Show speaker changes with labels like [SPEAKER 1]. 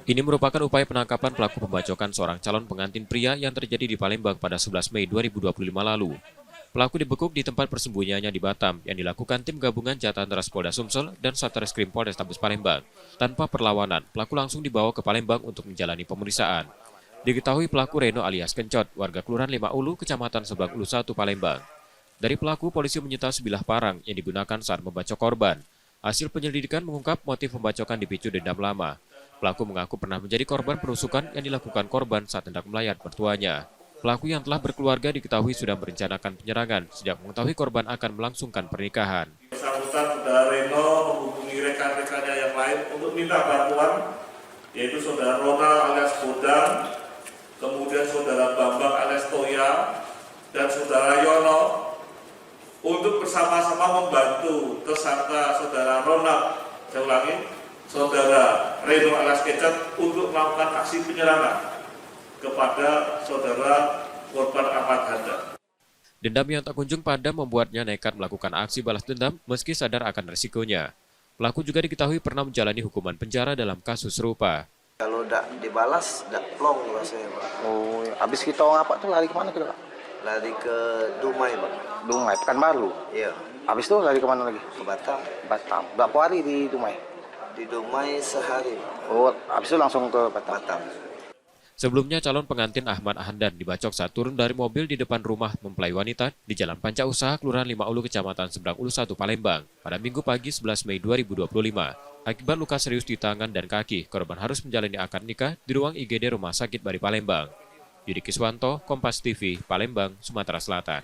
[SPEAKER 1] Ini merupakan upaya penangkapan pelaku pembacokan seorang calon pengantin pria yang terjadi di Palembang pada 11 Mei 2025 lalu. Pelaku dibekuk di tempat persembunyiannya di Batam yang dilakukan tim gabungan Jatan Ras Polda Sumsel dan Satreskrim Polrestabes Palembang. Tanpa perlawanan, pelaku langsung dibawa ke Palembang untuk menjalani pemeriksaan. Diketahui pelaku Reno alias Kencot, warga Kelurahan Lima Ulu, Kecamatan Sebang Ulu 1, Palembang. Dari pelaku, polisi menyita sebilah parang yang digunakan saat membacok korban. Hasil penyelidikan mengungkap motif pembacokan dipicu dendam lama. Pelaku mengaku pernah menjadi korban penusukan yang dilakukan korban saat hendak melayat mertuanya. Pelaku yang telah berkeluarga diketahui sudah merencanakan penyerangan sejak mengetahui korban akan melangsungkan pernikahan.
[SPEAKER 2] Bersangkutan saudara Reno menghubungi rekan-rekannya yang lain untuk minta bantuan, yaitu saudara Ronald alias Bodang, kemudian saudara Bambang alias Toya, dan saudara Yono untuk bersama-sama membantu tersangka saudara Ronald, saya ulangi, saudara Reno alias Kencot untuk melakukan aksi penyerangan kepada saudara korban Ahmad Handa.
[SPEAKER 1] Dendam yang tak kunjung padam membuatnya nekat melakukan aksi balas dendam meski sadar akan resikonya. Pelaku juga diketahui pernah menjalani hukuman penjara dalam kasus serupa.
[SPEAKER 3] Kalau tidak dibalas, tidak plong rasanya, Pak.
[SPEAKER 4] Oh, habis kita ngapa tuh lari kemana kita, Pak?
[SPEAKER 3] Lari ke Dumai, Pak.
[SPEAKER 4] Dumai, Pekanbaru.
[SPEAKER 3] Iya.
[SPEAKER 4] Habis itu lari kemana lagi?
[SPEAKER 3] Ke Batam.
[SPEAKER 4] Batam. Berapa hari di Dumai?
[SPEAKER 3] Di Dumai sehari.
[SPEAKER 4] Oh, habis itu langsung ke Batam.
[SPEAKER 3] Batam.
[SPEAKER 1] Sebelumnya calon pengantin Ahmad Handan dibacok saat turun dari mobil di depan rumah mempelai wanita di Jalan Panca Usaha, Kelurahan Lima Ulu, Kecamatan Seberang Ulu 1, Palembang pada Minggu pagi 11 Mei 2025. Akibat luka serius di tangan dan kaki, korban harus menjalani akad nikah di ruang IGD Rumah Sakit Bari Palembang. Yudi Kiswanto, Kompas TV, Palembang, Sumatera Selatan.